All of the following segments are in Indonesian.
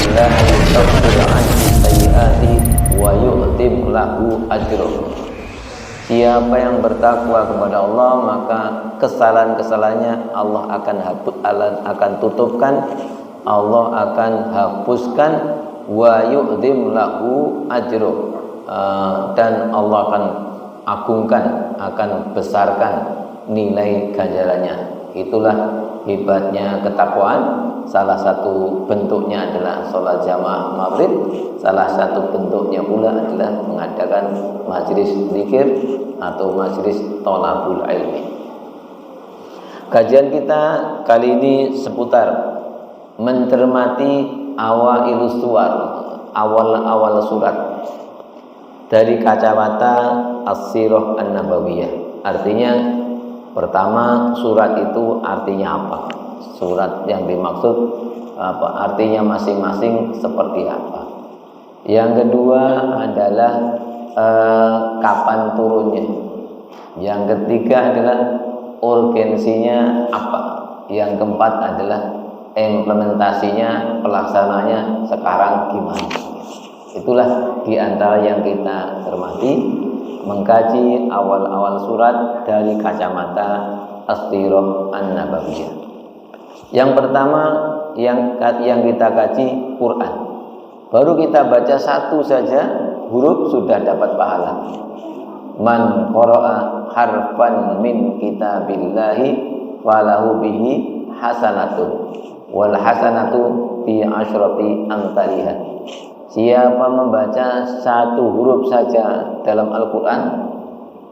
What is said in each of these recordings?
yattaqillah yukaffir anhu sayyi'atihi wa yu'tim lahu ajruh. Siapa yang bertakwa kepada Allah, maka kesalahan-kesalahannya Allah akan tutupkan, Allah akan hapuskan, wa yu'tim lahu ajruh, dan Allah akan agungkan, akan besarkan nilai ganjarannya. Itulah hebatnya ketakwaan. Salah satu bentuknya adalah sholat jamaah maghrib. Salah satu bentuknya pula adalah mengadakan majelis zikir atau majelis thalabul ilmi. Kajian kita kali ini seputar mencermati awailus suwar, awal-awal surat dari kacamata as-sirah an-nabawiyah. Artinya pertama, surat itu artinya apa? Surat yang dimaksud apa? Artinya masing-masing seperti apa? Yang kedua adalah kapan turunnya. Yang ketiga adalah urgensinya apa? Yang keempat adalah implementasinya, pelaksananya sekarang gimana? Itulah diantara yang kita cermati, mengkaji awal-awal surat dari kacamata as-sirah an-nabawiyah. Yang pertama yang kita kaji Quran. Baru kita baca satu saja huruf sudah dapat pahala. Man qara'a harfan min kitabillahi falahu bihi hasanatun wal hasanatu bi asyrati amsalihha. Siapa membaca satu huruf saja dalam Al-Quran,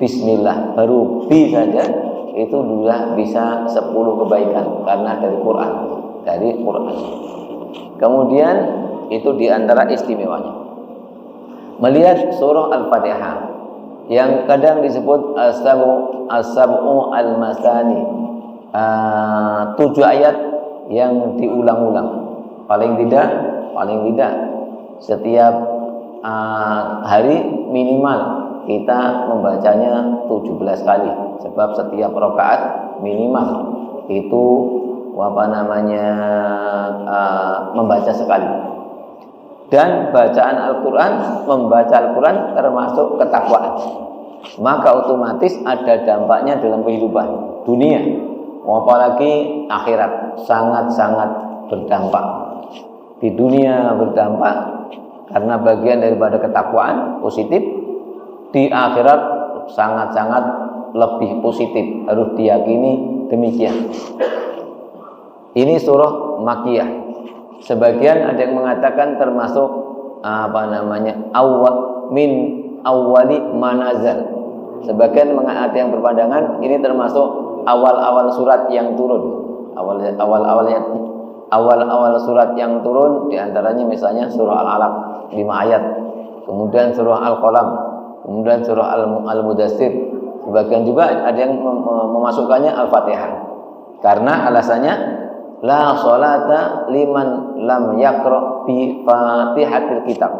bismillah, baru bi saja, itu sudah bisa 10 kebaikan karena dari Quran. Kemudian itu diantara istimewanya. Melihat surah Al-Fatihah yang kadang disebut as-sab'u al-masani, 7 ayat yang diulang-ulang. Paling tidak setiap hari minimal kita membacanya 17 kali, sebab setiap rakaat minimal itu membaca sekali. Dan bacaan Al-Quran, membaca Al-Quran termasuk ketakwaan, maka otomatis ada dampaknya dalam kehidupan dunia, apalagi akhirat. Sangat-sangat berdampak. Di dunia berdampak karena bagian daripada ketakwaan positif, di akhirat sangat-sangat lebih positif, harus diyakini demikian. Ini surah Makkiyah. Sebagian ada yang mengatakan termasuk awwali manazal. Sebagian ada yang berpandangan ini termasuk awal-awal surat yang turun. Awal-awal surat yang turun diantaranya misalnya surah Al-Alaq 5 ayat, kemudian surah Al-Qalam, kemudian surah Al-Mudaththir. Sebagian juga ada yang memasukkannya Al-Fatihah, karena alasannya la sholata liman lam yaqra bi fatihatil kitab.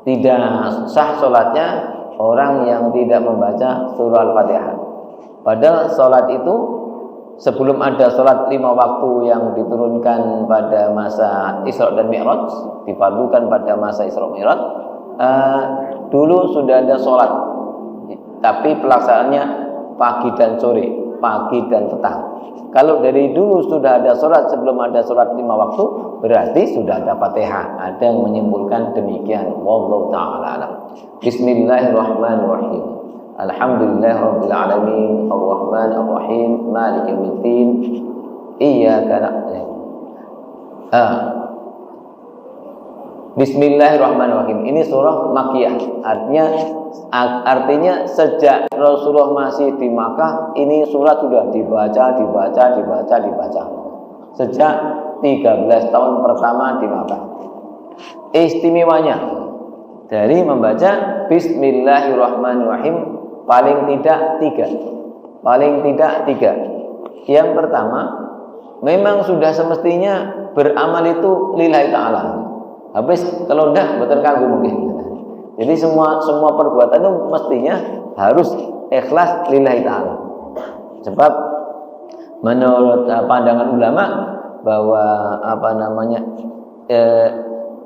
Tidak sah sholatnya orang yang tidak membaca surah Al-Fatihah. Padahal sholat itu sebelum ada sholat 5 waktu yang diturunkan pada masa Isra dan Mi'raj, difardukan pada masa Isra Mi'raj, dulu sudah ada sholat, tapi pelaksanaannya pagi dan sore, pagi dan petang. Kalau dari dulu sudah ada sholat sebelum ada sholat 5 waktu, berarti sudah ada Fatihah. Ada yang menyimpulkan demikian. Wallahu ta'ala alam. Bismillahirrahmanirrahim. Alhamdulillahirabbil alamin, arrahmanir rahim, maliki yaumiddin, iyyaka na'budu. Bismillahirrahmanirrahim. Ini surah Makkiyah. Artinya sejak Rasulullah masih di Makkah, ini surat sudah dibaca. Sejak 13 tahun pertama di Makkah. Istimewanya dari membaca Bismillahirrahmanirrahim paling tidak tiga. Yang pertama, memang sudah semestinya beramal itu lillahi ta'ala. Habis kalau enggak betul kagum mungkin. Jadi semua perbuatan itu mestinya harus ikhlas lillahi ta'ala. Sebab menurut pandangan ulama bahwa eh,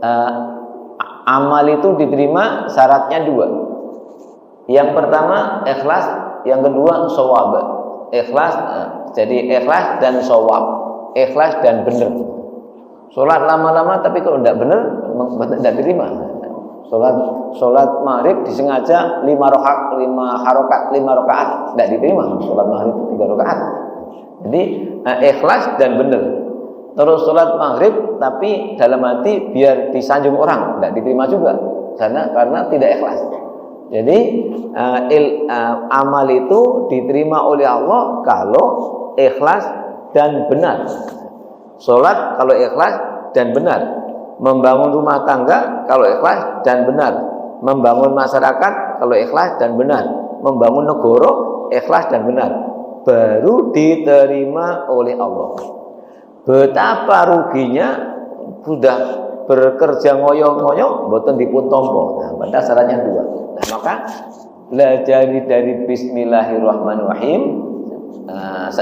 eh, amal itu diterima syaratnya dua. Yang pertama ikhlas, yang kedua shawab. Ikhlas, jadi ikhlas dan shawab, ikhlas dan benar. Sholat lama-lama tapi kalau tidak benar tidak diterima. Sholat maghrib disengaja 5 rakaat tidak diterima. Sholat maghrib 3 rakaat. Jadi ikhlas dan benar. Terus sholat maghrib tapi dalam hati biar disanjung orang tidak diterima juga karena tidak ikhlas. Jadi amal itu diterima oleh Allah kalau ikhlas dan benar. Sholat kalau ikhlas dan benar, membangun rumah tangga kalau ikhlas dan benar, membangun masyarakat kalau ikhlas dan benar, membangun negara ikhlas dan benar, baru diterima oleh Allah. Betapa ruginya sudah bekerja ngoyo-ngoyo mboten dipun tampa. Nah, pada syaratnya dua. Nah, maka belajar dari bismillahirrahmanirrahim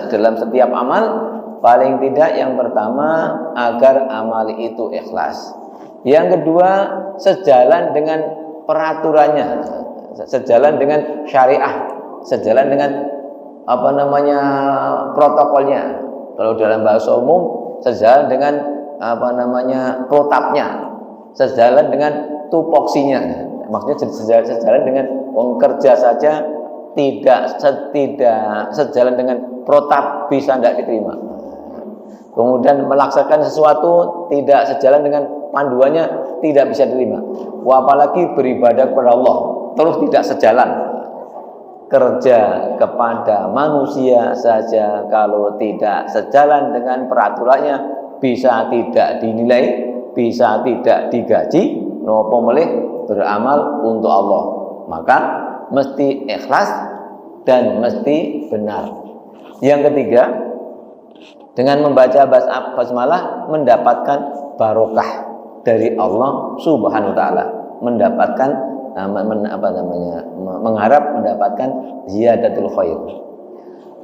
dalam setiap amal. Paling tidak yang pertama agar amal itu ikhlas. Yang kedua sejalan dengan peraturannya, sejalan dengan syariah, sejalan dengan protokolnya. Kalau dalam bahasa umum sejalan dengan protapnya, sejalan dengan tupoksinya. Maksudnya sejalan dengan kerja saja tidak sejalan dengan protap bisa tidak diterima. Kemudian melaksanakan sesuatu tidak sejalan dengan panduannya tidak bisa diterima. Apalagi beribadah kepada Allah terus tidak sejalan. Kerja kepada manusia saja kalau tidak sejalan dengan peraturannya bisa tidak dinilai, bisa tidak digaji, nopo melih beramal untuk Allah. Maka mesti ikhlas dan mesti benar. Yang ketiga, dengan membaca basmalah mendapatkan barokah dari Allah Subhanahu wa taala, mendapatkan mengharap mendapatkan ziyadatul khair.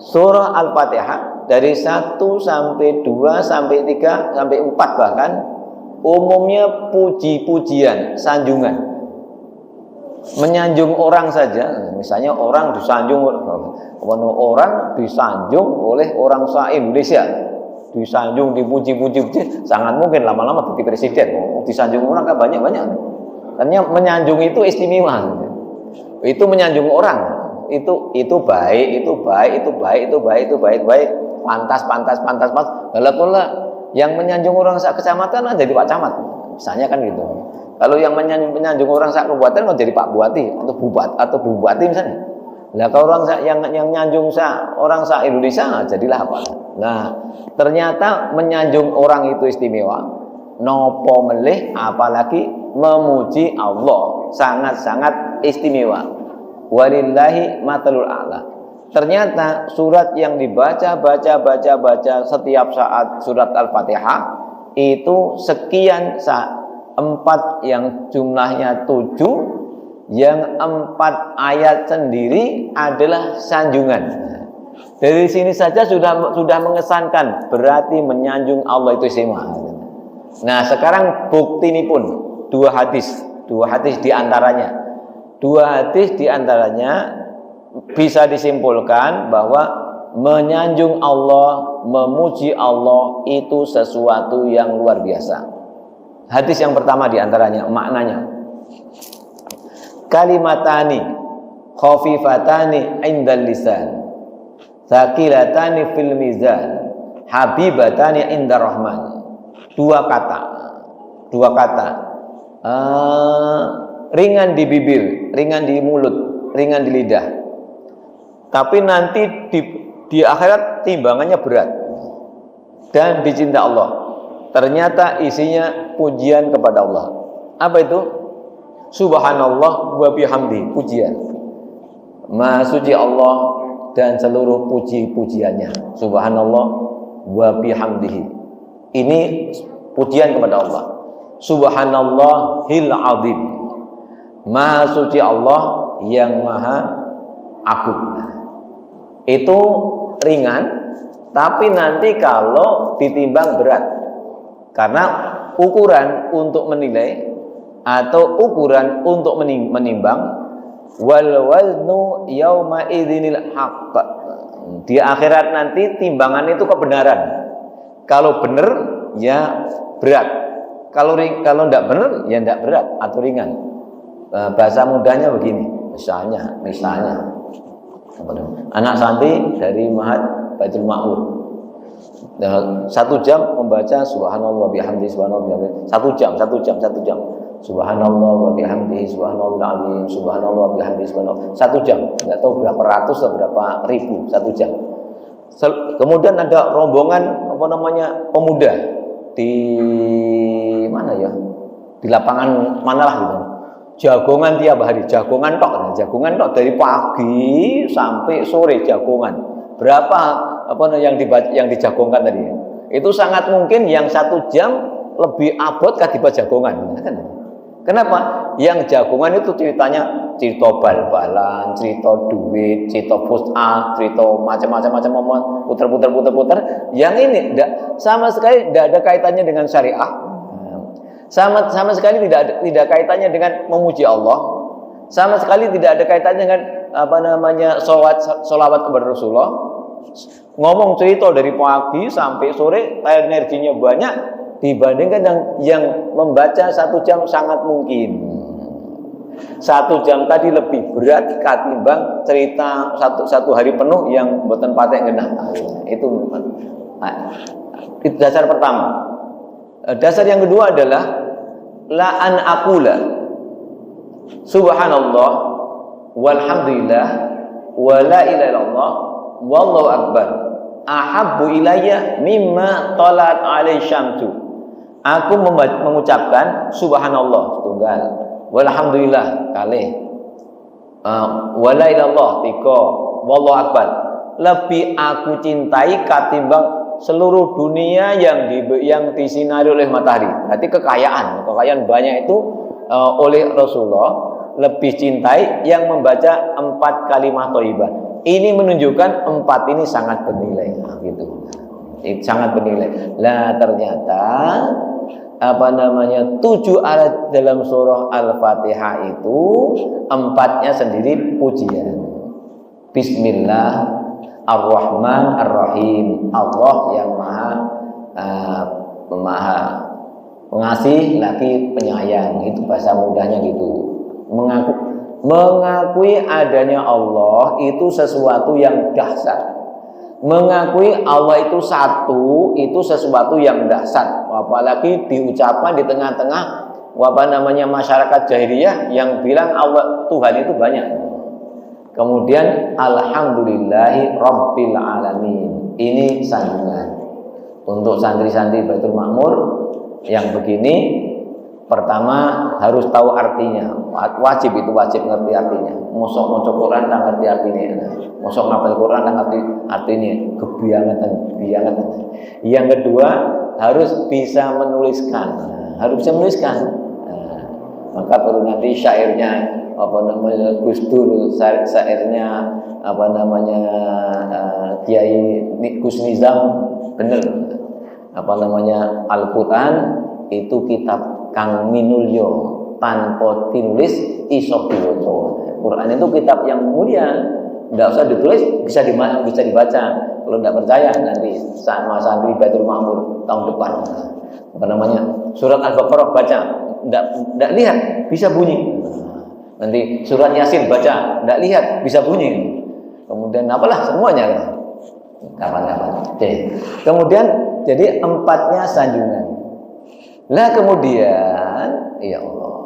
Surah Al-Fatihah dari 1 sampai 2 sampai 3 sampai 4 bahkan umumnya puji-pujian, sanjungan. Menyanjung orang saja, misalnya orang disanjung oleh orang se-Indonesia, disanjung, dipuji-puji, sangat mungkin lama-lama jadi presiden. Disanjung orang kan banyak-banyak. Karena menyanjung itu istimewa. Itu menyanjung orang, itu baik, pantas. Kalau yang menyanjung orang sak kecamatan jadi Pak Camat, misalnya kan gitu. Kalau yang menyanjung orang sak kabupaten mau jadi Pak Bupati atau Bupati misalnya. Nah, kalau orang yang nyanjung orang Indonesia jadilah apa? Nah, ternyata menyanjung orang itu istimewa. Nopo melih apalagi memuji Allah sangat-sangat istimewa. Walillahi matalul a'la. Ternyata surat yang dibaca setiap saat surat Al-Fatihah itu sekian 4 yang jumlahnya 7, yang 4 ayat sendiri adalah sanjungan. Dari sini saja sudah mengesankan, berarti menyanjung Allah itu istimewa. Nah, sekarang bukti ini pun dua hadis di antaranya bisa disimpulkan bahwa menyanjung Allah, memuji Allah itu sesuatu yang luar biasa. Hadis yang pertama di antaranya maknanya, kalimatani khafifatani indal lisan, tsaqilatani fil mizan, habibatani indar rahman. Dua kata ringan di bibir, ringan di mulut, ringan di lidah, tapi nanti di akhirat timbangannya berat dan dicinta Allah. Ternyata isinya pujian kepada Allah. Apa itu? Subhanallah wa bihamdi, pujian. Maha suci Allah dan seluruh puji-pujiannya. Subhanallah wa bihamdihi. Ini pujian kepada Allah. Subhanallahil azim. Maha suci Allah yang maha agung. Itu ringan, tapi nanti kalau ditimbang berat. Karena ukuran untuk menilai atau ukuran untuk menimbang. Wal waznu yauma idzinil haqq. Di akhirat nanti timbangan itu kebenaran. Kalau benar ya berat. Kalau tidak benar ya tidak berat atau ringan. Bahasa mudahnya begini. Misalnya anak santri dari Mahat Baitul Ma'mur 1 jam membaca subhanallah bihamdi subhanallah 1 jam subhanallah wa bihamdihi subhanallahil azim subhanallah wa bihamdihi subhanallah 1 jam, enggak tahu berapa ratus atau berapa ribu 1 jam. Kemudian ada rombongan pemuda di mana ya, di lapangan manalah gitu, jagongan tiap hari, jagongan tok dari pagi sampai sore, jagongan berapa yang dijagongkan tadi. Itu sangat mungkin yang 1 jam lebih abot ketimbang jagongan, kan? Kenapa? Yang jagongan itu ceritanya cerita bal-balan, cerita duit, cerita push-up, cerita macam-macam puter. Yang ini sama sekali tidak ada kaitannya dengan syariah. Sama sekali tidak ada kaitannya dengan memuji Allah. Sama sekali tidak ada kaitannya dengan sholawat kepada Rasulullah. Ngomong cerita dari pagi sampai sore, energinya banyak. Dibandingkan yang membaca 1 jam sangat mungkin 1 jam tadi lebih berat ketimbang cerita satu hari penuh yang mboten patek ngenah. Itu dasar pertama. Dasar yang kedua adalah la an aqula subhanallah walhamdulillah wa la ilaha illallah wallahu akbar ahabbu ilayya mimma talat alaihi syamsu. Aku mengucapkan subhanallah tunggal, walhamdulillah kalih, wala ilallah 3, wallahu akbar. Lebih aku cintai ketimbang seluruh dunia yang disinari oleh matahari. Berarti kekayaan banyak itu oleh Rasulullah lebih cintai yang membaca 4 kalimat thayyibah. Ini menunjukkan 4 ini sangat bernilai, gitu. Sangat bernilai. Lah ternyata 7 ayat dalam surah Al-Fatihah itu 4-nya sendiri pujian. Bismillah Ar-Rahman Ar-Rahim. Allah yang maha pengasih lagi penyayang. Itu bahasa mudahnya gitu. Mengakui adanya Allah itu sesuatu yang dahsyat. Mengakui Allah itu satu itu sesuatu yang dahsyat, apalagi diucapkan di tengah-tengah masyarakat jahiliyah yang bilang Allah Tuhan itu banyak. Kemudian alhamdulillahi rabbil alamin. Ini sanjungan untuk santri-santri Baitul Ma'mur yang begini. Pertama harus tahu artinya, wajib ngerti artinya. Mosok Quran tak ngerti artinya, mosok ngapal Quran tak ngerti artinya, kebiangan. Yang kedua harus bisa menuliskan, maka baru nanti syairnya Gus Dur, syairnya Kiai Gus Nizam bener. Al-Quran itu kitab kang minulyo tanpa tinulis iso diwaca. Quran itu kitab yang mulia, tidak usah ditulis, bisa dibaca. Kalau tidak percaya nanti sama santri Baitul Ma'mur tahun depan surat Al-Baqarah baca, tidak lihat bisa bunyi. Nanti surat Yasin baca, tidak lihat bisa bunyi. Kemudian apalah semuanya kapan-kapan. Oke. Kemudian jadi 4-nya sanjungan. Lah kemudian ya Allah,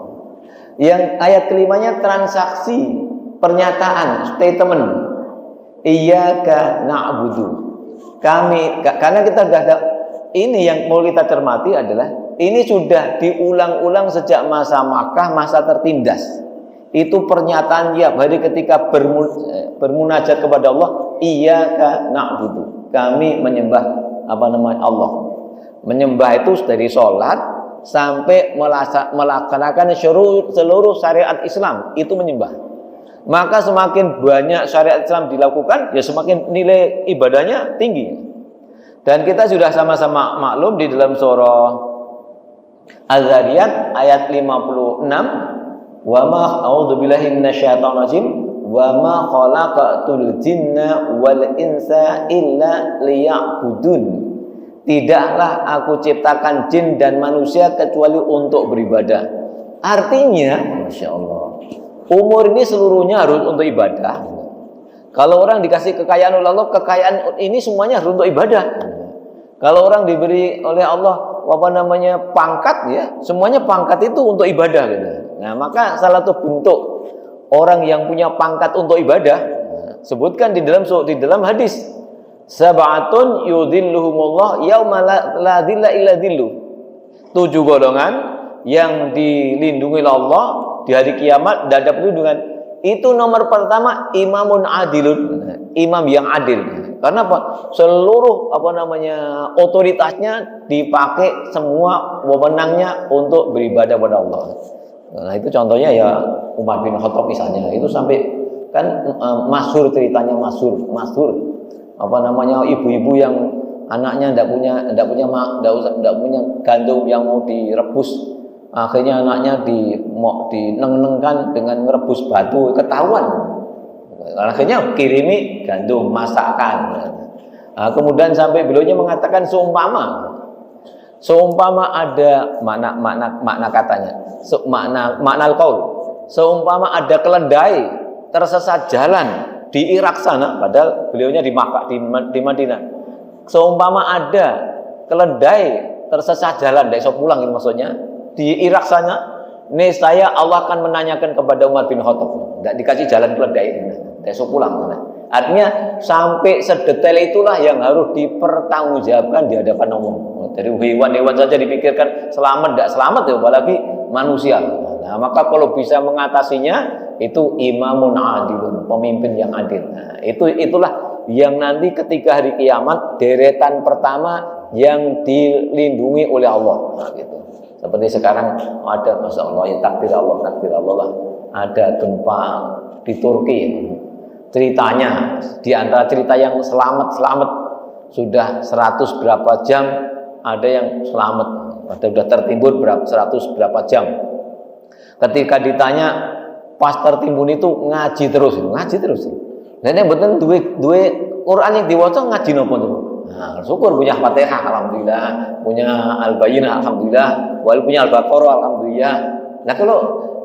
yang ayat kelimanya transaksi, pernyataan, statement. Iyyaka na'budu. Karena kita sudah ada, ini yang mau kita cermati adalah ini sudah diulang-ulang sejak masa Makkah, masa tertindas. Itu pernyataan tiap hari ketika bermunajat kepada Allah, iyyaka na'budu. Kami menyembah Allah. Menyembah itu dari sholat sampai melaksanakan seluruh syariat Islam itu menyembah. Maka semakin banyak syariat Islam dilakukan, ya semakin nilai ibadahnya tinggi. Dan kita sudah sama-sama maklum di dalam surah Az-Zariyat ayat 56, wa ma a'udzubillahi minasyaitonir rajim, wa ma khalaqatul jinna wal insa illa liya'budun. Tidaklah aku ciptakan jin dan manusia kecuali untuk beribadah. Artinya, Masya Allah, umur ini seluruhnya harus untuk ibadah. Kalau orang dikasih kekayaan oleh Allah, kekayaan ini semuanya harus untuk ibadah. Kalau orang diberi oleh Allah pangkat, ya semuanya pangkat itu untuk ibadah gitu. Nah, maka salah satu bentuk orang yang punya pangkat untuk ibadah, sebutkan di dalam hadis, sab'atun yudhilluhumullah yauma la dhilla illa dhilluh. 7 golongan yang dilindungi oleh Allah di hari kiamat, tidak ada perlindungan. Itu nomor pertama, imamun adilun, imam yang adil. Karena apa? Seluruh otoritasnya dipakai, semua wewenangnya untuk beribadah kepada Allah. Nah, itu contohnya ya Umar bin Khattab misalnya. Itu sampai kan masyhur ceritanya, masyhur ibu-ibu yang anaknya tidak punya gandum yang mau direbus, akhirnya anaknya dineng-nengkan dengan merebus batu, ketahuan, akhirnya kirimi gandum masakan. Kemudian sampai beliaunya mengatakan seumpama ada makna katanya, makna al-qaul, seumpama ada keledai tersesat jalan di Irak sana, padahal beliaunya di Makkah, di Madinah. Seumpama ada keledai tersesat jalan, tidak bisa pulang, itu maksudnya di Irak sana, niscaya Allah akan menanyakan kepada Umar bin Khattab, tidak dikasih jalan keledai, tidak bisa pulang. Artinya sampai sedetail itulah yang harus dipertanggungjawabkan di hadapan umum. Dari hewan-hewan saja dipikirkan selamat tidak selamat, ya apalagi manusia. Nah, maka kalau bisa mengatasinya, itu imamun adilun, pemimpin yang adil. Nah, itulah yang nanti ketika hari kiamat deretan pertama yang dilindungi oleh Allah. Nah, gitu. Seperti sekarang ada, Masya Allah, ya takdir Allah lah, ada gempa di Turki. Ceritanya, di antara cerita yang selamat sudah 100 berapa jam, ada yang selamat, sudah tertimbun 100 berapa jam. Ketika ditanya, pas tertimbun itu ngaji terus. Dan yang betul dua Quran yang diwaca ngaji nopo tuh. Nah, syukur punya Fatihah alhamdulillah, punya Al-Bayyinah alhamdulillah, wal punya Al-Baqarah alhamdulillah. Nah, kalau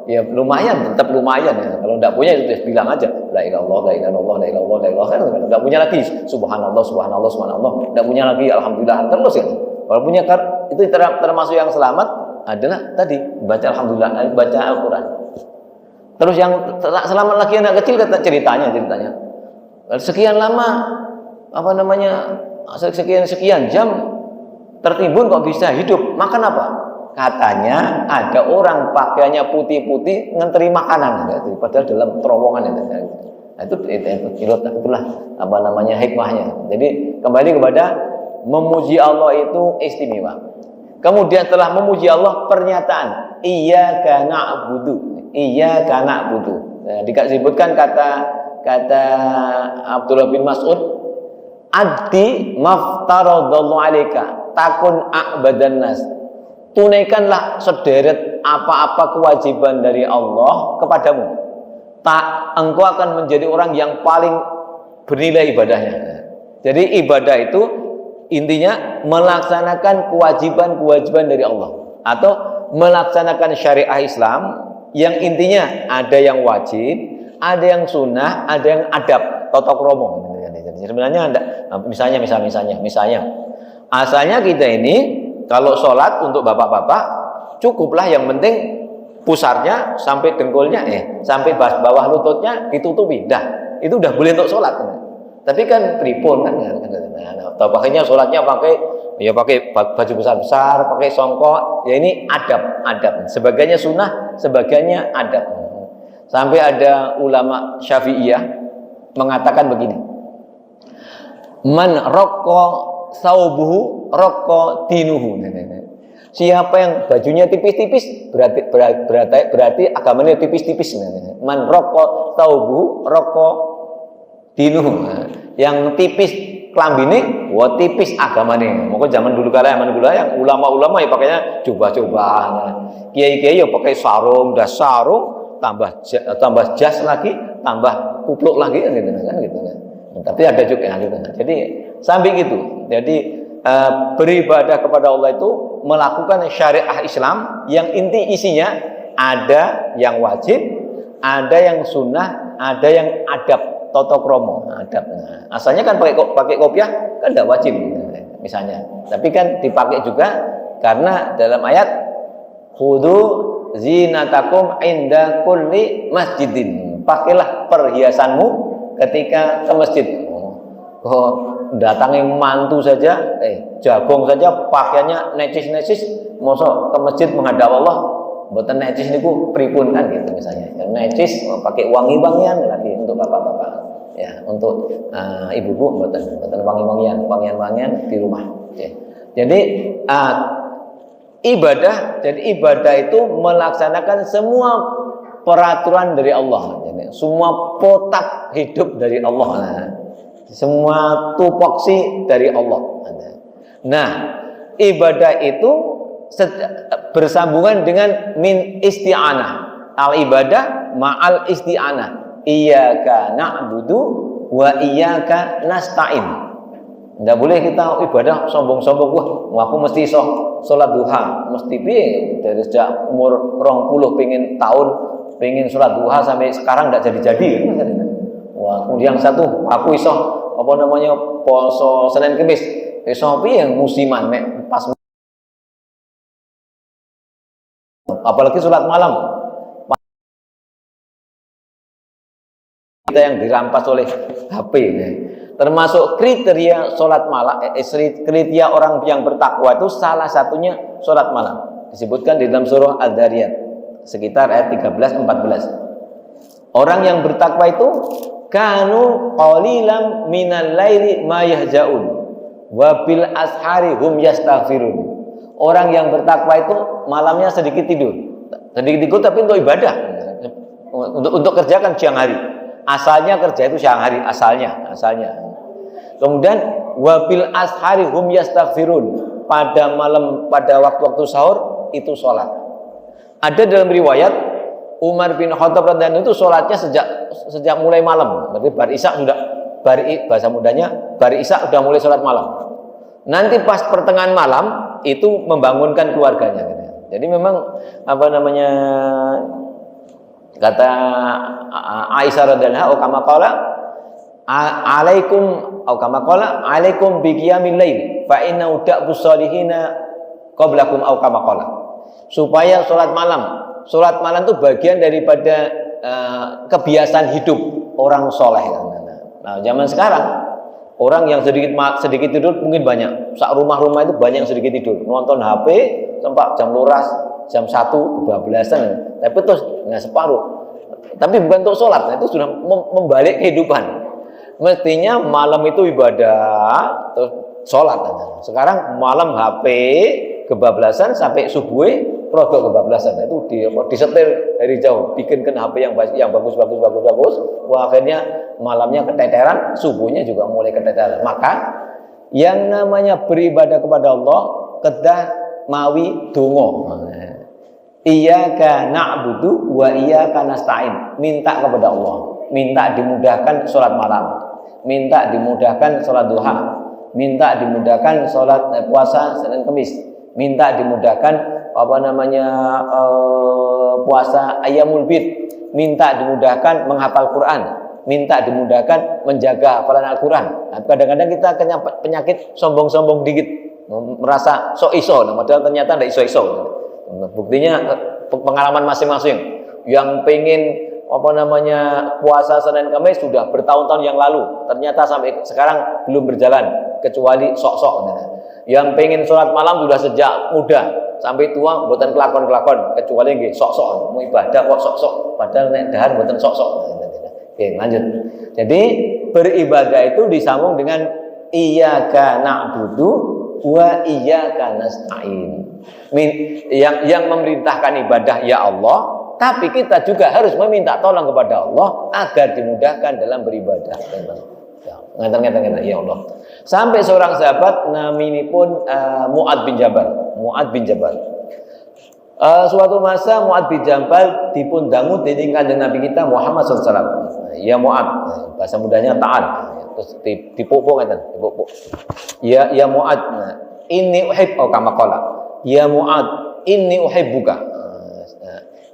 ya lumayan, tetap lumayan ya. Kalau enggak punya itu bilang aja la ilaha illallah, la ilaha illallah, la ilaha illallah, la ilaha illallah. Enggak punya lagi subhanallah, subhanallah, subhanallah. Enggak punya lagi alhamdulillah terus ya. Kalau punya itu termasuk yang selamat adalah tadi baca alhamdulillah, baca Al-Qur'an. Terus yang selamat lagi anak kecil, kata ceritanya sekian lama sekian jam tertimbun kok bisa hidup, makan apa? Katanya ada orang pakaiannya putih-putih ngenteri makanan, padahal dalam terowongan itu. Nah, itulah hikmahnya. Jadi kembali kepada memuji Allah itu istimewa. Kemudian setelah memuji Allah, pernyataan iyyaka na'budu. Nah, disebutkan kata Abdullah bin Mas'ud, addi maftaradallahu alaika takun a'badan nas. Tunaikanlah sederet apa-apa kewajiban dari Allah kepadamu, engkau akan menjadi orang yang paling bernilai ibadahnya. Jadi ibadah itu intinya melaksanakan kewajiban-kewajiban dari Allah, atau melaksanakan syariah Islam yang intinya ada yang wajib, ada yang sunnah, ada yang adab, tata krama. Sebenarnya misalnya asalnya kita ini kalau sholat untuk bapak-bapak cukuplah, yang penting pusarnya sampai dengkulnya sampai bawah lututnya ditutupi, itu udah boleh untuk sholat. Tapi kan pripun kan, atau pakainya sholatnya pakai baju besar-besar, pakai songkok, ya ini adab. Sebagainya sunnah, sebagainya adab. Sampai ada ulama Syafi'iyah mengatakan begini, man raqqa saubuhu raqqa dinuhu. Siapa yang bajunya tipis-tipis berarti agamanya tipis-tipis. Man raqqa saubuhu raqqa dinuhu. Yang tipis klambine wah tipis agamane. Moko zaman dulu zaman dulu yang ulama-ulama ya pakainya jubah-jubahan. Kiai-kiai ya pakai sarung, tambah jas lagi, tambah kupluk lagi kan gitu kan. Tapi ada juga gitu. Jadi sambil gitu. Jadi beribadah kepada Allah itu melakukan syariah Islam yang inti isinya ada yang wajib, ada yang sunnah, ada yang adab, toto kromo, adab. Nah, asalnya kan pakai kopiah kan tidak wajib misalnya. Tapi kan dipakai juga karena dalam ayat khudu zinatakum inda kulli masjidin. Pakailah perhiasanmu ketika ke masjid. Datangi mantu saja, jagung saja pakaiannya necis-necis, mosok ke masjid menghadap Allah, mboten necis niku pripun kan gitu misalnya. Yang necis pakai wangi-wangian lagi untuk bapak-bapak. Ya, untuk ibu-ibu mboten wangi-wangian di rumah. Ya. Jadi ibadah itu melaksanakan semua peraturan dari Allah. Jadi, semua potap hidup dari Allah. Semua tupoksi dari Allah. Nah, ibadah itu bersambungan dengan min isti'anah. Al ibadah ma'al isti'anah. Iyyaka na'budu wa iyyaka nasta'in. Tidak boleh kita ibadah sombong-sombong, wah aku mesti sholat duha, mesti piye dari sejak umur 20 pengen sholat duha sampai sekarang tidak jadi-jadi. Wah, kemudian satu aku iso poso Senin Kamis, iso piye musiman pas apalagi sholat malam. Kita yang dirampas oleh HP. Termasuk kriteria sholat malam, kriteria orang yang bertakwa itu salah satunya sholat malam. Disebutkan di dalam surah Al-Dhariyat sekitar ayat 13-14. Orang yang bertakwa itu kanu qalilan minal laili ma yahjaun wa bil ashari hum yastaghfirun. Orang yang bertakwa itu malamnya sedikit tidur tapi untuk ibadah, untuk kerjakan siang hari. Asalnya kerja itu siang hari, asalnya. Kemudian wabil ashari hum yastaghfirun, pada malam, pada waktu-waktu sahur itu sholat. Ada dalam riwayat Umar bin Khattab radhiyallahu anhu itu sholatnya sejak mulai malam. Berarti bahasa mudanya bari isya sudah mulai sholat malam. Nanti pas pertengahan malam itu membangunkan keluarganya. Jadi memang kata Aisyah radhiyallahu anha, kama qala alaikum bi qiyamil lail fa inna da'bus salihina qablakum au kama qala. Supaya sholat malam itu bagian daripada kebiasaan hidup orang soleh. Nah, zaman sekarang orang yang sedikit tidur mungkin banyak. Sak rumah-rumah itu banyak yang sedikit tidur, nonton HP sampai jam 12, jam 1 kebablasan. Tapi terus nggak separuh. Tapi bukan untuk sholat, itu sudah membalik kehidupan. Mestinya malam itu ibadah, terus sholat. Sekarang malam HP kebablasan sampai subuh produk kebablasan. Itu disetir dari jauh, bikinkan HP yang bagus. Wah, akhirnya malamnya keteteran, subuhnya juga mulai keteteran. Maka yang namanya beribadah kepada Allah kedah mawi dongo. Iyyaka na'budu wa iyyaka nasta'in. Minta kepada Allah, minta dimudahkan sholat malam, minta dimudahkan sholat duha, minta dimudahkan sholat puasa Senin Kamis, minta dimudahkan puasa Ayyamul Bid, minta dimudahkan menghafal Quran, minta dimudahkan menjaga hafalan Al-Quran. Nah, kadang-kadang kita kena penyakit sombong-sombong dikit, merasa sok iso, padahal ternyata tidak iso-iso. Buktinya pengalaman masing-masing. Yang pengen puasa Senin Kamis sudah bertahun-tahun yang lalu, ternyata sampai sekarang belum berjalan kecuali sok-sok. Yang pengen sholat malam sudah sejak muda sampai tua mboten kelakon-kelakon, kecuali nggih sok-sok mau ibadah kok sok-sok, padahal nek dahar mboten sok-sok. Oke, lanjut. Jadi beribadah itu disambung dengan iyyaka na'budu wa iyyaka nasta'in. Yang memerintahkan ibadah ya Allah, tapi kita juga harus meminta tolong kepada Allah agar dimudahkan dalam beribadah. Ngeten ya Allah. Sampai seorang sahabat naminipun Mu'ad bin Jabal. Suatu masa Mu'ad bin Jabal dipun dangu dening Kanjeng Nabi kita Muhammad SAW. Ya Mu'ad, bahasa mudanya ta'al. Terus dipupuk ngeten, dipupuk. Ya Mu'ad, inni uhib kama qala. Ya Mu'ad, inni uhibbuka.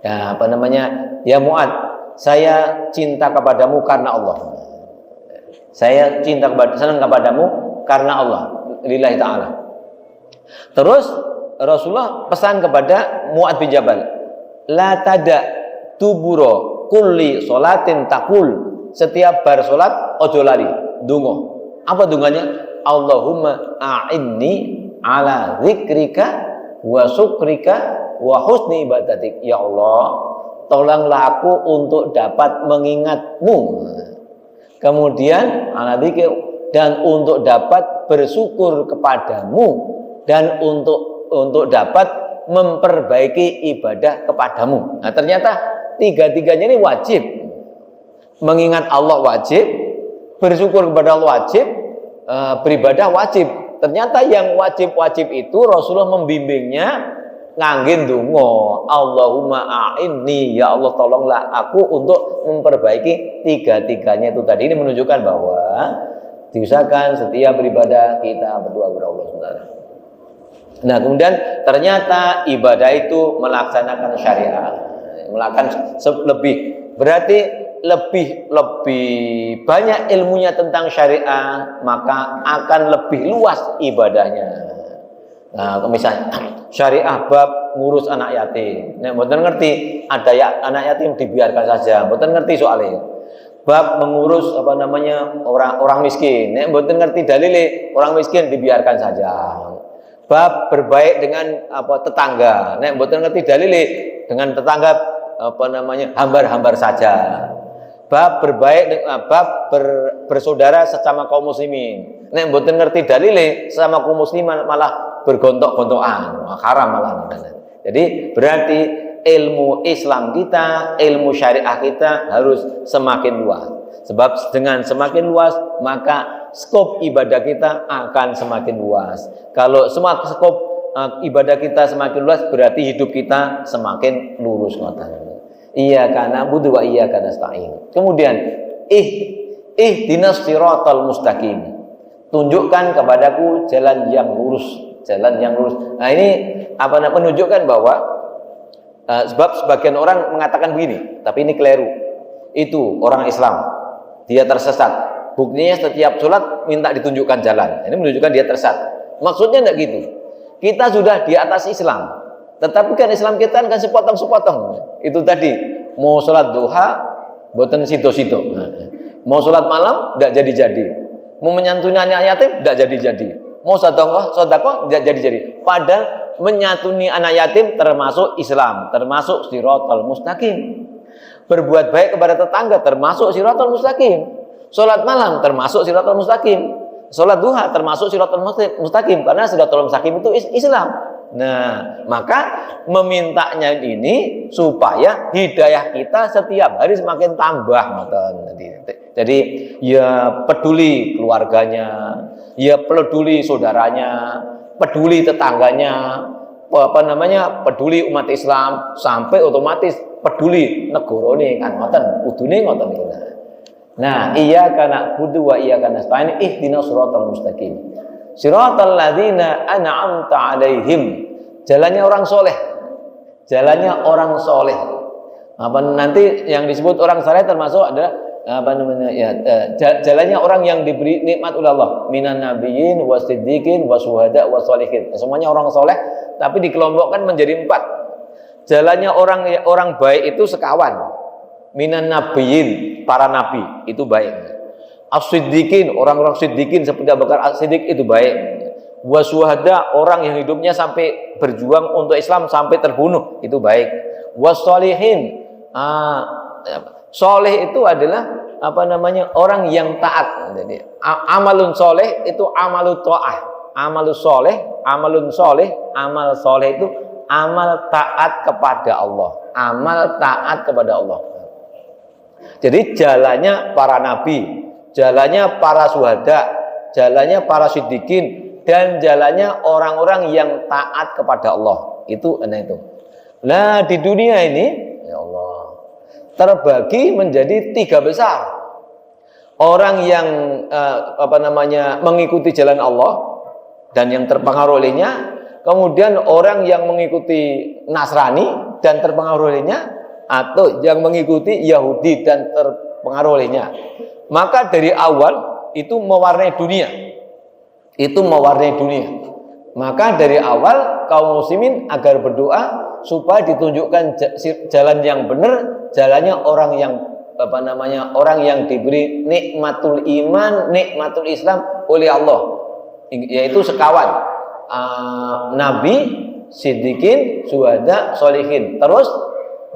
Ya apa namanya? Ya Mu'ad, saya cinta kepadamu karena Allah. Saya senang kepadamu karena Allah, lillahi ta'ala. Terus Rasulullah pesan kepada Mu'ad bin Jabal, la tada tuburo kulli sholatin takul, setiap bar sholat ojo lali dungo. Apa dunganya? Allahumma a'inni ala zikrika wa syukrika wa husni ibadatik. Ya Allah, tolonglah aku untuk dapat mengingatmu, kemudian ala zikir, dan untuk dapat bersyukur kepadamu, dan untuk dapat memperbaiki ibadah kepadamu. Nah, ternyata tiga-tiganya ini wajib. Mengingat Allah wajib, bersyukur kepada Allah wajib, beribadah wajib. Ternyata yang wajib-wajib itu Rasulullah membimbingnya ngangge ndonga, Allahumma a'inni, ya Allah tolonglah aku untuk memperbaiki tiga-tiganya itu tadi. Ini menunjukkan bahwa diusahakan setiap beribadah kita berdoa kepada Allah Subhanahu. Nah, kemudian ternyata ibadah itu melaksanakan syariat, melakukan berarti lebih banyak ilmunya tentang syariat, maka akan lebih luas ibadahnya. Nah, misalnya syariah bab ngurus anak yatim. Nek mboten ngerti, ada anak yatim dibiarkan saja. Mboten ngerti soalnya. Bab mengurus orang miskin. Nek mboten ngerti dalile, orang miskin dibiarkan saja. Bab berbaik dengan tetangga. Nek mboten ngerti dalile, dengan tetangga hambar-hambar saja. Bab berbaik bersaudara sesama kaum muslimin. Nek mboten ngerti dalile, sesama kaum musliman malah bergontok-gontokan, haram malah. Jadi berarti ilmu Islam kita, ilmu syariah kita harus semakin luas. Sebab dengan semakin luas, maka skop ibadah kita akan semakin luas. Kalau skop ibadah kita semakin luas, berarti hidup kita semakin lurus. Iyyaka na'budu wa iyyaka nasta'in. Kemudian ihdinas siratal mustaqim. Tunjukkan kepadaku jalan yang lurus. Nah, ini menunjukkan bahwa sebab sebagian orang mengatakan begini, tapi ini keliru. Itu orang Islam, dia tersesat. Buktinya setiap sholat minta ditunjukkan jalan. Ini menunjukkan dia tersesat. Maksudnya enggak gitu. Kita sudah di atas Islam, tetapi kan Islam kita kan sepotong-sepotong. Itu tadi, mau sholat duha, boten sido-sido. Mau sholat malam, enggak jadi-jadi. Mau menyantuni anak yatim, enggak jadi-jadi. Mau sedekah enggak jadi-jadi. Padahal menyantuni anak yatim termasuk Islam, termasuk shiratal mustaqim. Berbuat baik kepada tetangga termasuk shiratal mustaqim. Salat malam termasuk shiratal mustaqim. Salat duha termasuk shiratal mustaqim, karena shiratal mustaqim itu Islam. Nah, maka memintanya ini supaya hidayah kita setiap hari semakin tambah. Jadi ya peduli keluarganya, ya peduli saudaranya, peduli tetangganya, peduli umat Islam, sampai otomatis peduli negarane kan ngoten, kudune ngoten niku. Nah, iyyaka na'budu wa iyyaka nasta'in, ihdinas siratal mustaqim. Siratal ladzina an'amta 'alaihim. Jalannya orang soleh. Jalannya orang soleh. Nanti yang disebut orang soleh termasuk adalah jalannya orang yang diberi nikmat oleh Allah, minan nabiyyin wasiddiqin wasuhada wasolihin. Semuanya orang soleh, tapi dikelompokkan menjadi 4. Jalannya orang baik itu sekawan. Minan nabiyyin, para nabi itu baik. As-siddiqin, orang-orang siddiqin seperti Abu Bakar As-Siddiq itu baik. Wasuhada, orang yang hidupnya sampai berjuang untuk Islam sampai terbunuh itu baik. Wasolihin, soleh itu adalah orang yang taat. Jadi amalun soleh itu amalut ta'ah. Amalus soleh, amalun soleh, amal soleh itu amal taat kepada Allah. Amal taat kepada Allah. Jadi jalannya para nabi, jalannya para syuhada, jalannya para siddiqin, dan jalannya orang-orang yang taat kepada Allah. Itu. Nah, di dunia ini, ya Allah, terbagi menjadi 3 besar. Orang yang mengikuti jalan Allah dan yang terpengaruh olehnya, kemudian orang yang mengikuti Nasrani dan terpengaruh olehnya, atau yang mengikuti Yahudi dan terpengaruh olehnya. Maka dari awal itu mewarnai dunia. Maka dari awal kaum muslimin agar berdoa supaya ditunjukkan jalan yang benar, jalannya orang yang orang yang diberi nikmatul iman, nikmatul Islam oleh Allah, yaitu sekawan nabi, siddiqin, syuhada, sholihin. Terus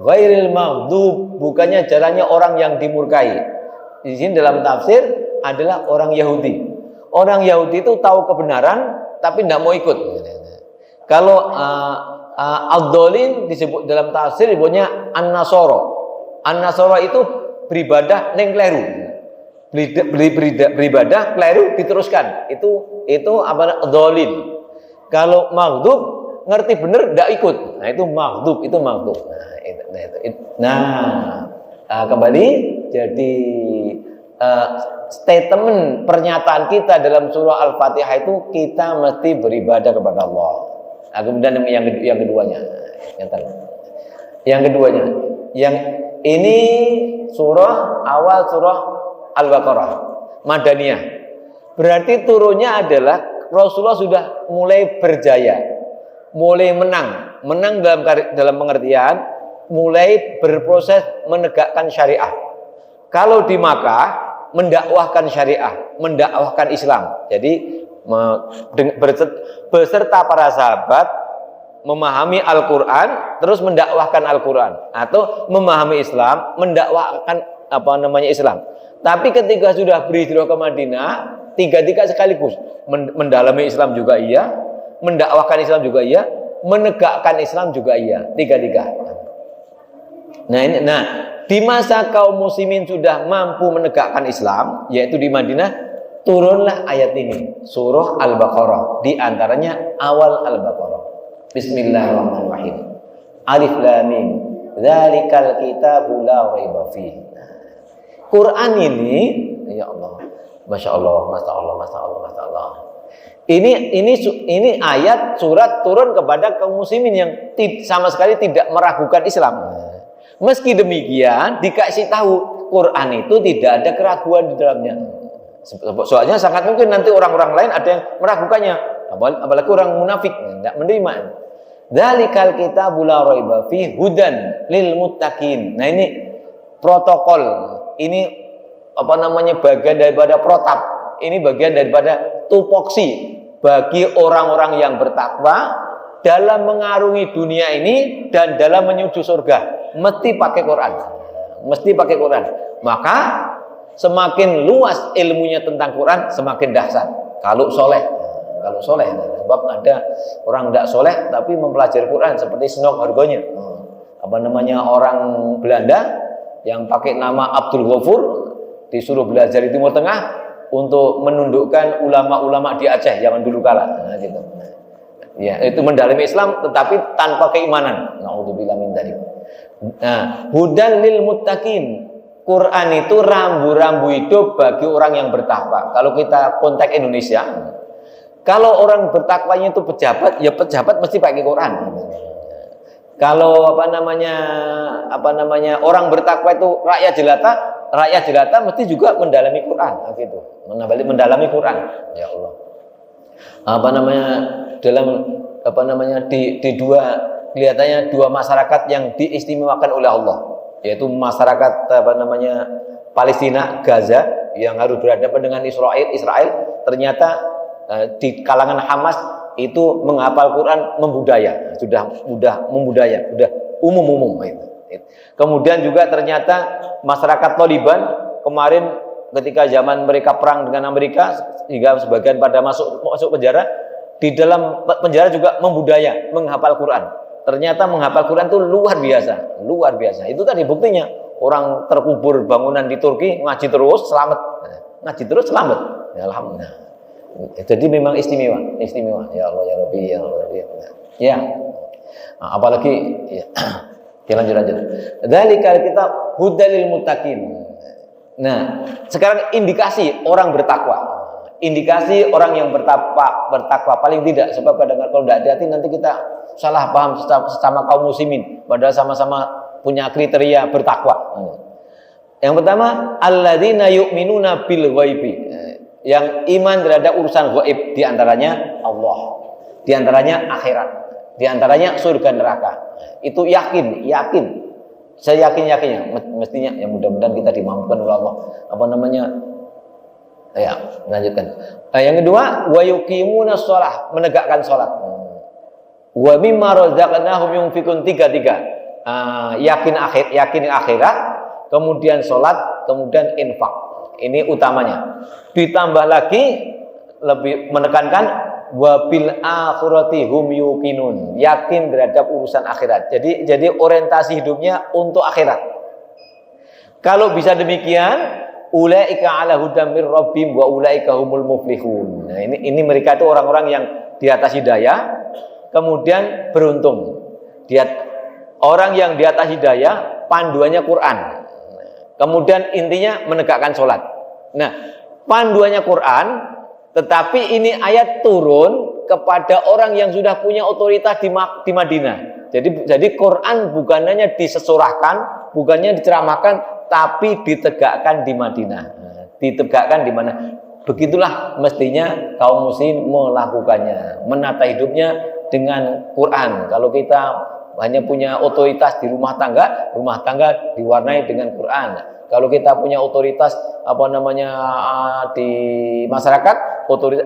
ghairil maghdub, bukannya jalannya orang yang dimurkai. Di sini dalam tafsir adalah orang Yahudi. Orang Yahudi itu tahu kebenaran tapi tidak mau ikut. Kalau ad-dhalin disebut dalam tafsir disebutnya an-nasara. An-nasara itu beribadah neng kleru. Beribadah kleru diteruskan. Itu dhalin. Kalau maghdub ngerti bener tidak ikut. Nah, itu maghdub. Kembali jadi statement pernyataan kita dalam surah Al-Fatihah itu kita mesti beribadah kepada Allah. Nah, kemudian yang keduanya, yang ini awal surah Al-Baqarah, Madaniyah. Berarti turunnya adalah Rasulullah sudah mulai berjaya, mulai menang dalam pengertian mulai berproses menegakkan syariah. Kalau di Makkah mendakwahkan syariah, mendakwahkan Islam. Jadi beserta para sahabat memahami Al-Quran, terus mendakwahkan Al-Quran, atau memahami Islam, mendakwahkan Islam. Tapi ketika sudah berhijrah ke Madinah, tiga sekaligus, mendalami Islam juga iya, mendakwahkan Islam juga iya, menegakkan Islam juga iya, tiga. Nah, di masa kaum muslimin sudah mampu menegakkan Islam, yaitu di Madinah, turunlah ayat ini, surah Al-Baqarah, di antaranya awal Al-Baqarah. Bismillahirrahmanirrahim. Alif lam mim. Dzalikal kitabu la raiba fihi. Quran ini, ya Allah, masya Allah. Ini ayat surat turun kepada kaum muslimin yang sama sekali tidak meragukan Islam. Meski demikian dikasih tahu Quran itu tidak ada keraguan di dalamnya. Soalnya sangat mungkin nanti orang-orang lain ada yang meragukannya, apalagi orang munafik tidak menerima. Dzalikal kitabu la raiba fihi hudan lil muttaqin. Nah, ini protokol, ini bagian daripada protap, ini bagian daripada tupoksi bagi orang-orang yang bertakwa dalam mengarungi dunia ini dan dalam menuju surga. Mesti pakai Quran. Maka semakin luas ilmunya tentang Quran, semakin dahsyat. Kalau soleh, sebab ada orang tidak soleh tapi mempelajari Quran seperti Senok Hargonya, orang Belanda yang pakai nama Abdul Ghafur, disuruh belajar di Timur Tengah untuk menundukkan ulama-ulama di Aceh zaman dulu kala. Nah, gitu. Ya, itu mendalami Islam tetapi tanpa keimanan. Nauzubillah min dzalik. Nah, hudan lil muttaqin. Quran itu rambu-rambu hidup bagi orang yang bertakwa. Kalau kita konteks Indonesia, kalau orang bertakwanya itu pejabat, ya pejabat mesti pakai Quran. Kalau orang bertakwa itu rakyat jelata mesti juga mendalami Quran, gitu. Mendalami Quran. Ya Allah. Di kelihatannya dua masyarakat yang diistimewakan oleh Allah, yaitu masyarakat Palestina, Gaza yang harus berhadapan dengan Israel. Ternyata di kalangan Hamas itu menghafal Quran sudah umum itu. Kemudian juga ternyata masyarakat Taliban kemarin ketika zaman mereka perang dengan Amerika, hingga sebagian pada masuk penjara, di dalam penjara juga menghafal Quran. Ternyata menghafal Quran itu luar biasa. Itu tadi buktinya, orang terkubur bangunan di Turki ngaji terus selamat. ngaji terus selamat. Ya, alhamdulillah. Jadi memang istimewa. Ya Allah ya Rabbi ya Allah ya. Ya. Nah, apalagi ya. Lanjut. Dzalika kita hudalil muttaqin. Nah, sekarang indikasi orang bertakwa. Indikasi orang yang bertakwa paling tidak, sebab kadang-kadang kalau tidak hati-hati nanti kita salah paham sesama kaum muslimin padahal sama-sama punya kriteria bertakwa. Yang pertama, alladzina yu'minuna bil ghaibi. Yang iman terhadap urusan gaib, di antaranya Allah, di antaranya akhirat, di antaranya surga neraka. Itu yakin. Saya yakinnya, mestinya yang mudah-mudahan kita dimampukan oleh Allah. Ya, lanjutkan. Yang kedua, wa yuqimuna shalah, menegakkan salat. Wa mimma razaqnahum yunfikun, tiga. Yakin akhirat, kemudian salat, kemudian infak. Ini utamanya. Ditambah lagi lebih menekankan wabil akhirati hum yuqinun, yakin terhadap urusan akhirat. Jadi orientasi hidupnya untuk akhirat. Kalau bisa demikian, ulaika ala hudam mir rabbihim wa ulaika humul muflihun. Nah, ini mereka itu orang-orang yang di atas hidayah, kemudian beruntung. Orang yang di atas hidayah, panduannya Quran. Kemudian intinya menegakkan sholat. Nah, panduannya Quran, tetapi ini ayat turun kepada orang yang sudah punya otoritas di Madinah. Jadi Quran bukan hanya disesurahkan, bukannya diceramahkan, tapi ditegakkan di Madinah. Ditegakkan di mana? Begitulah mestinya kaum muslim melakukannya, menata hidupnya dengan Quran. Kalau kita hanya punya otoritas di rumah tangga diwarnai dengan Quran. Kalau kita punya otoritas di masyarakat,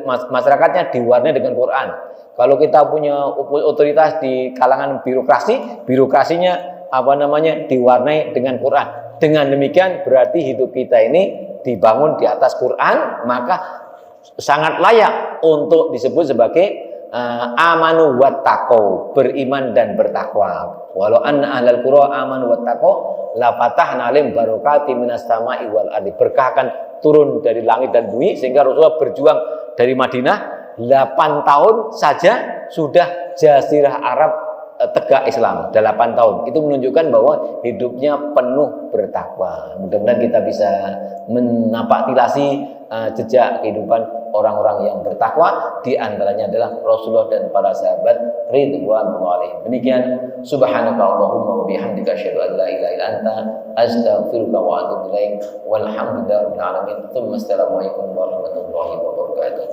masyarakatnya diwarnai dengan Quran. Kalau kita punya otoritas di kalangan birokrasinya diwarnai dengan Quran. Dengan demikian berarti hidup kita ini dibangun di atas Quran, maka sangat layak untuk disebut sebagai amanu wattaqau, beriman dan bertakwa. Walau anna ahlal qura amanu wattaqau la fatahna alaihim barokati minas sama'i wal ardi. Berkah akan turun dari langit dan bumi, sehingga Rasulullah berjuang dari Madinah 8 tahun saja sudah jazirah Arab tegak Islam. 8 tahun. Itu menunjukkan bahwa hidupnya penuh bertakwa. Mudah-mudahan kita bisa menapaktilasi jejak kehidupan orang-orang yang bertakwa, di antaranya adalah Rasulullah dan para sahabat ridwanullah alaihim. Demikian, subhanaka Allahumma wa bihamdika asyhadu an la ilaha illa anta astaghfiruka wa atubu ilaik. Walhamdulillahirabbil alamin. Assalamualaikum warahmatullahi wabarakatuh.